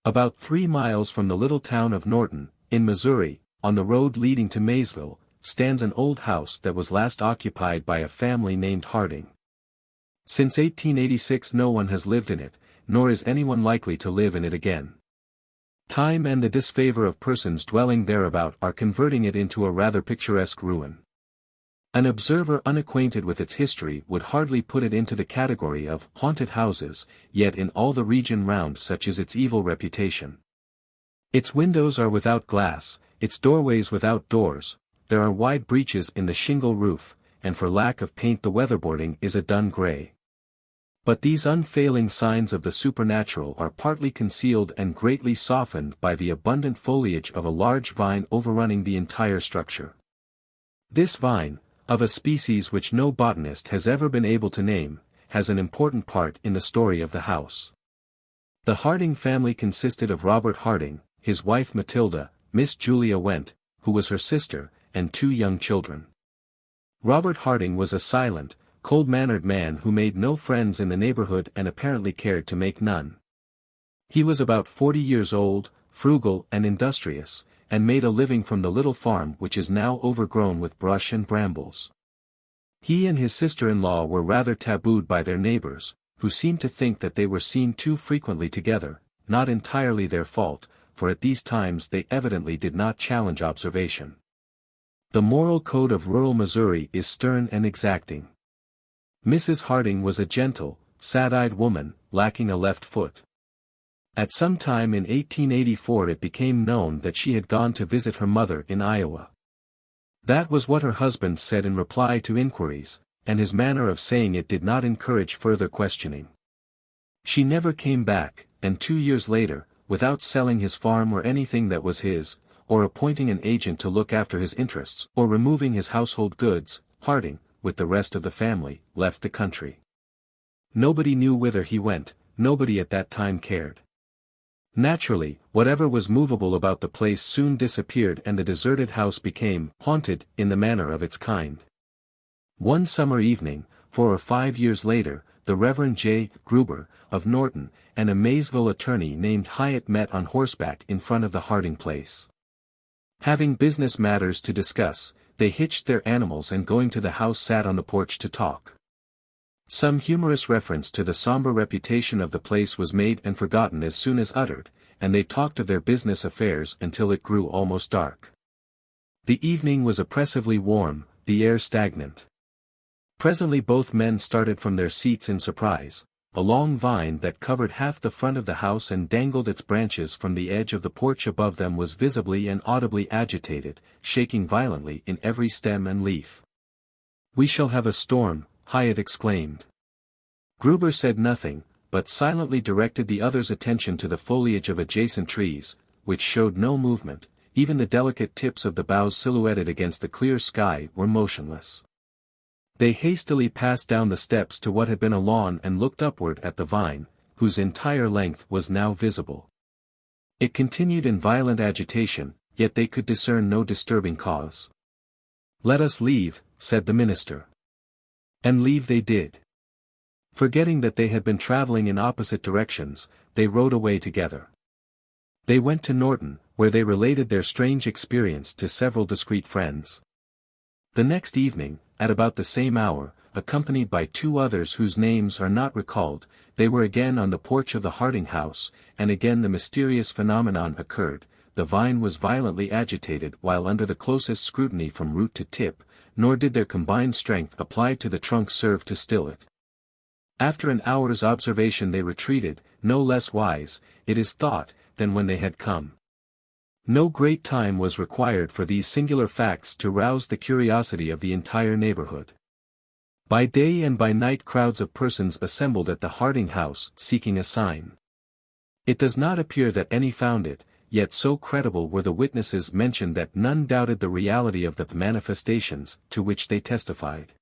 About 3 miles from the little town of Norton, in Missouri, on the road leading to Maysville, stands an old house that was last occupied by a family named Harding. Since 1886 no one has lived in it, nor is anyone likely to live in it again. Time and the disfavor of persons dwelling thereabout are converting it into a rather picturesque ruin. An observer unacquainted with its history would hardly put it into the category of haunted houses, yet in all the region round such is its evil reputation. Its windows are without glass, its doorways without doors, there are wide breaches in the shingle roof, and for lack of paint the weatherboarding is a dun grey. But these unfailing signs of the supernatural are partly concealed and greatly softened by the abundant foliage of a large vine overrunning the entire structure. This vine, of a species which no botanist has ever been able to name, has an important part in the story of the house. The Harding family consisted of Robert Harding, his wife Matilda, Miss Julia Went, who was her sister, and 2 young children. Robert Harding was a silent, cold-mannered man who made no friends in the neighborhood and apparently cared to make none. He was about 40 years old, frugal and industrious, and made a living from the little farm which is now overgrown with brush and brambles. He and his sister-in-law were rather tabooed by their neighbors, who seemed to think that they were seen too frequently together, not entirely their fault, for at these times they evidently did not challenge observation. The moral code of rural Missouri is stern and exacting. Mrs. Harding was a gentle, sad-eyed woman, lacking a left foot. At some time in 1884 it became known that she had gone to visit her mother in Iowa. That was what her husband said in reply to inquiries, and his manner of saying it did not encourage further questioning. She never came back, and 2 years later, without selling his farm or anything that was his, or appointing an agent to look after his interests, or removing his household goods, Harding, with the rest of the family, left the country. Nobody knew whither he went, nobody at that time cared. Naturally, whatever was movable about the place soon disappeared and the deserted house became haunted in the manner of its kind. One summer evening, 4 or 5 years later, the Reverend J. Gruber, of Norton, and a Maysville attorney named Hyatt met on horseback in front of the Harding place. Having business matters to discuss, they hitched their animals and going to the house sat on the porch to talk. Some humorous reference to the somber reputation of the place was made and forgotten as soon as uttered, and they talked of their business affairs until it grew almost dark. The evening was oppressively warm, the air stagnant. Presently both men started from their seats in surprise. A long vine that covered half the front of the house and dangled its branches from the edge of the porch above them was visibly and audibly agitated, shaking violently in every stem and leaf. "We shall have a storm," Hyatt exclaimed. Gruber said nothing, but silently directed the other's attention to the foliage of adjacent trees, which showed no movement, even the delicate tips of the boughs silhouetted against the clear sky were motionless. They hastily passed down the steps to what had been a lawn and looked upward at the vine, whose entire length was now visible. It continued in violent agitation, yet they could discern no disturbing cause. "Let us leave," said the minister. And leave they did. Forgetting that they had been traveling in opposite directions, they rode away together. They went to Norton, where they related their strange experience to several discreet friends. The next evening, at about the same hour, accompanied by 2 others whose names are not recalled, they were again on the porch of the Harding house, and again the mysterious phenomenon occurred. The vine was violently agitated while under the closest scrutiny from root to tip, nor did their combined strength applied to the trunk serve to still it. After an hour's observation they retreated, no less wise, it is thought, than when they had come. No great time was required for these singular facts to rouse the curiosity of the entire neighborhood. By day and by night crowds of persons assembled at the Harding house seeking a sign. It does not appear that any found it, yet so credible were the witnesses mentioned that none doubted the reality of the manifestations to which they testified.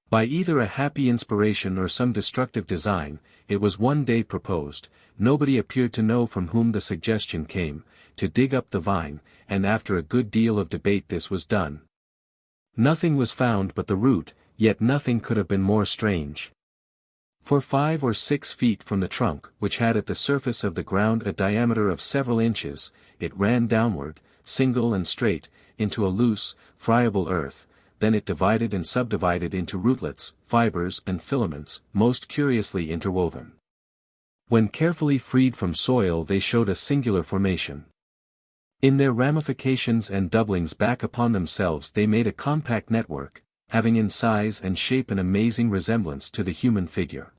By either a happy inspiration or some destructive design, it was one day proposed, nobody appeared to know from whom the suggestion came, to dig up the vine, and after a good deal of debate this was done. Nothing was found but the root, yet nothing could have been more strange. For 5 or 6 feet from the trunk, which had at the surface of the ground a diameter of several inches, it ran downward, single and straight, into a loose, friable earth, then it divided and subdivided into rootlets, fibers and filaments, most curiously interwoven. When carefully freed from soil they showed a singular formation. In their ramifications and doublings back upon themselves they made a compact network, having in size and shape an amazing resemblance to the human figure.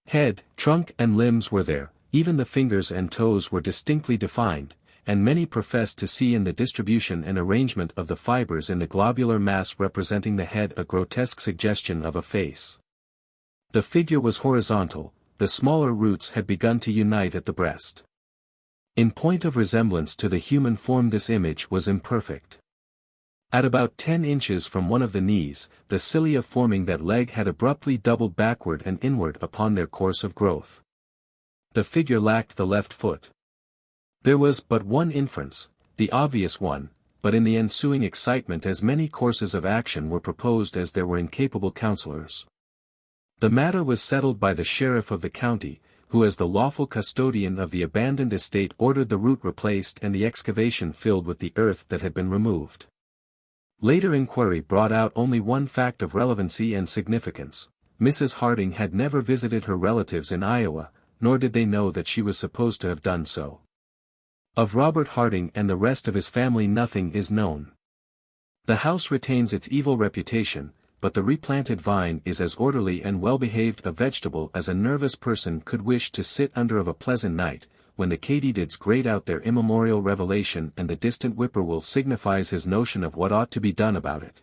Head, trunk and limbs were there, even the fingers and toes were distinctly defined, and many professed to see in the distribution and arrangement of the fibers in the globular mass representing the head a grotesque suggestion of a face. The figure was horizontal, the smaller roots had begun to unite at the breast. In point of resemblance to the human form this image was imperfect. At about 10 inches from one of the knees, the cilia forming that leg had abruptly doubled backward and inward upon their course of growth. The figure lacked the left foot. There was but one inference, the obvious one, but in the ensuing excitement as many courses of action were proposed as there were incapable counselors. The matter was settled by the sheriff of the county, who as the lawful custodian of the abandoned estate ordered the root replaced and the excavation filled with the earth that had been removed. Later inquiry brought out only one fact of relevancy and significance: Mrs. Harding had never visited her relatives in Iowa, nor did they know that she was supposed to have done so. Of Robert Harding and the rest of his family nothing is known. The house retains its evil reputation, but the replanted vine is as orderly and well-behaved a vegetable as a nervous person could wish to sit under of a pleasant night, when the katydids grate out their immemorial revelation and the distant whippoorwill signifies his notion of what ought to be done about it.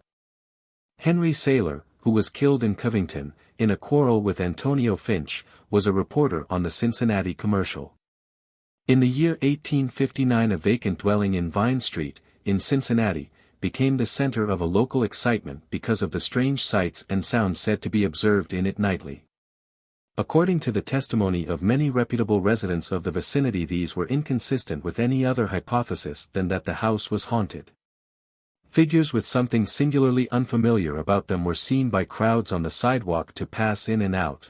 Henry Saylor, who was killed in Covington, in a quarrel with Antonio Finch, was a reporter on the Cincinnati Commercial. In the year 1859 a vacant dwelling in Vine Street, in Cincinnati, became the center of a local excitement because of the strange sights and sounds said to be observed in it nightly. According to the testimony of many reputable residents of the vicinity, these were inconsistent with any other hypothesis than that the house was haunted. Figures with something singularly unfamiliar about them were seen by crowds on the sidewalk to pass in and out.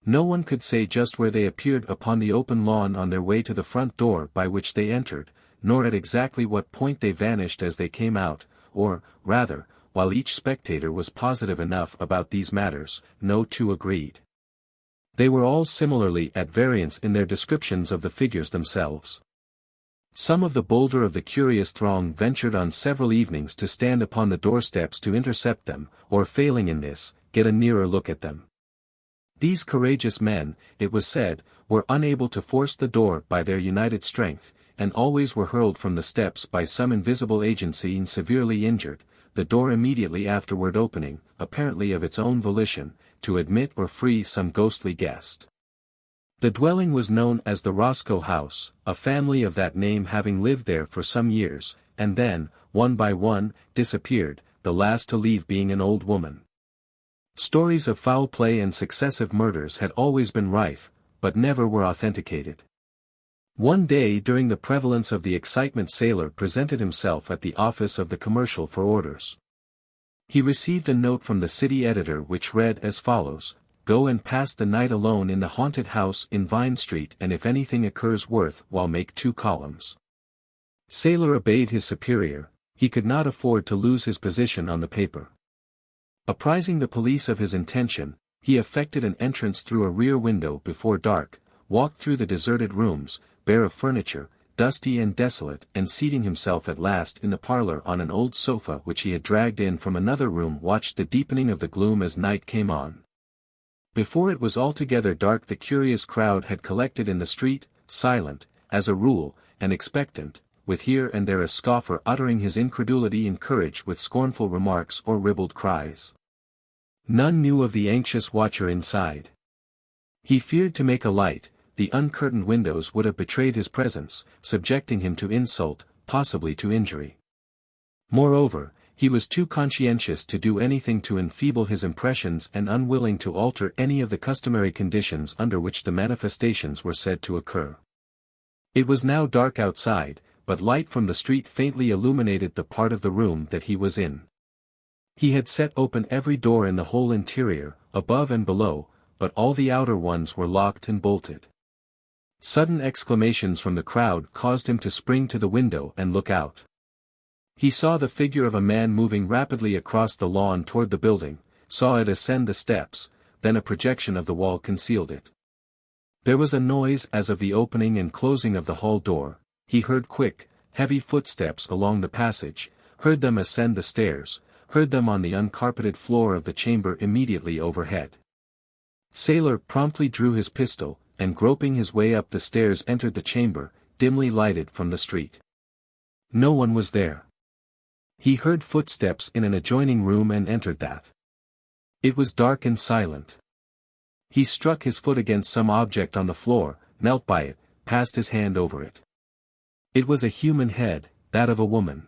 No one could say just where they appeared upon the open lawn on their way to the front door by which they entered, nor at exactly what point they vanished as they came out, or, rather, while each spectator was positive enough about these matters, no two agreed. They were all similarly at variance in their descriptions of the figures themselves. Some of the bolder of the curious throng ventured on several evenings to stand upon the doorsteps to intercept them, or failing in this, get a nearer look at them. These courageous men, it was said, were unable to force the door by their united strength, and always were hurled from the steps by some invisible agency and severely injured, the door immediately afterward opening, apparently of its own volition, to admit or free some ghostly guest. The dwelling was known as the Roscoe House, a family of that name having lived there for some years, and then, one by one, disappeared, the last to leave being an old woman. Stories of foul play and successive murders had always been rife, but never were authenticated. One day during the prevalence of the excitement Saylor presented himself at the office of the Commercial for orders. He received a note from the city editor which read as follows: "Go and pass the night alone in the haunted house in Vine Street, and if anything occurs worth while make 2 columns." Saylor obeyed his superior. He could not afford to lose his position on the paper. Apprising the police of his intention, he effected an entrance through a rear window before dark, walked through the deserted rooms, bare of furniture, dusty and desolate, and seating himself at last in the parlor on an old sofa which he had dragged in from another room, watched the deepening of the gloom as night came on. Before it was altogether dark the curious crowd had collected in the street, silent, as a rule, and expectant, with here and there a scoffer uttering his incredulity and courage with scornful remarks or ribald cries. None knew of the anxious watcher inside. He feared to make a light. The uncurtained windows would have betrayed his presence, subjecting him to insult, possibly to injury. Moreover, he was too conscientious to do anything to enfeeble his impressions and unwilling to alter any of the customary conditions under which the manifestations were said to occur. It was now dark outside, but light from the street faintly illuminated the part of the room that he was in. He had set open every door in the whole interior, above and below, but all the outer ones were locked and bolted. Sudden exclamations from the crowd caused him to spring to the window and look out. He saw the figure of a man moving rapidly across the lawn toward the building, saw it ascend the steps, then a projection of the wall concealed it. There was a noise as of the opening and closing of the hall door. He heard quick, heavy footsteps along the passage, heard them ascend the stairs, heard them on the uncarpeted floor of the chamber immediately overhead. Saylor promptly drew his pistol, and groping his way up the stairs entered the chamber, dimly lighted from the street. No one was there. He heard footsteps in an adjoining room and entered that. It was dark and silent. He struck his foot against some object on the floor, knelt by it, passed his hand over it. It was a human head, that of a woman.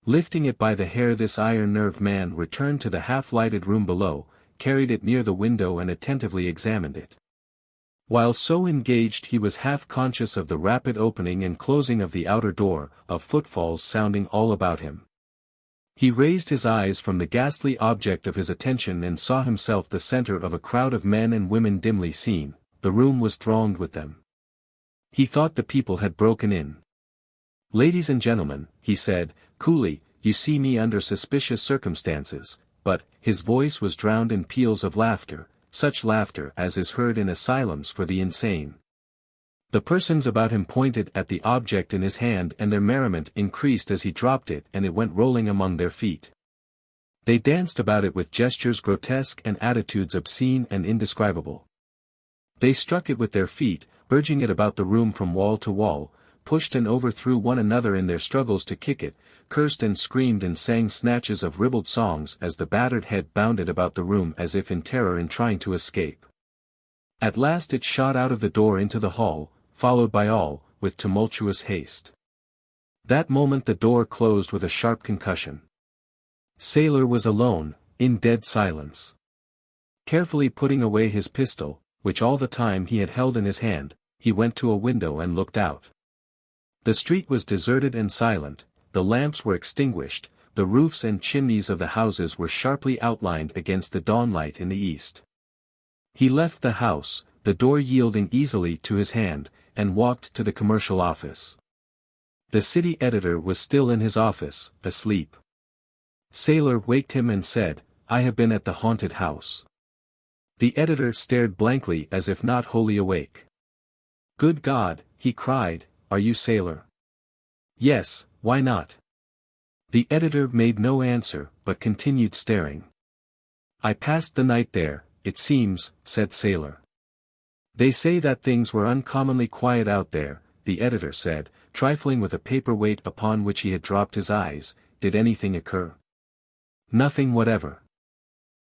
Lifting it by the hair, this iron-nerved man returned to the half-lighted room below, carried it near the window and attentively examined it. While so engaged he was half conscious of the rapid opening and closing of the outer door, of footfalls sounding all about him. He raised his eyes from the ghastly object of his attention and saw himself the center of a crowd of men and women dimly seen. The room was thronged with them. He thought the people had broken in. "Ladies and gentlemen," he said, coolly, "you see me under suspicious circumstances," but his voice was drowned in peals of laughter, such laughter as is heard in asylums for the insane. The persons about him pointed at the object in his hand and their merriment increased as he dropped it and it went rolling among their feet. They danced about it with gestures grotesque and attitudes obscene and indescribable. They struck it with their feet, urging it about the room from wall to wall, pushed and overthrew one another in their struggles to kick it, cursed and screamed and sang snatches of ribald songs as the battered head bounded about the room as if in terror in trying to escape. At last it shot out of the door into the hall, followed by all, with tumultuous haste. That moment the door closed with a sharp concussion. Saylor was alone, in dead silence. Carefully putting away his pistol, which all the time he had held in his hand, he went to a window and looked out. The street was deserted and silent, the lamps were extinguished, the roofs and chimneys of the houses were sharply outlined against the dawnlight in the east. He left the house, the door yielding easily to his hand, and walked to the commercial office. The city editor was still in his office, asleep. Saylor waked him and said, "I have been at the haunted house." The editor stared blankly as if not wholly awake. "Good God," he cried, "are you Saylor?" "Yes, why not?" The editor made no answer, but continued staring. "I passed the night there, it seems," said Saylor. "They say that things were uncommonly quiet out there," the editor said, trifling with a paper weight upon which he had dropped his eyes. "Did anything occur?" "Nothing whatever."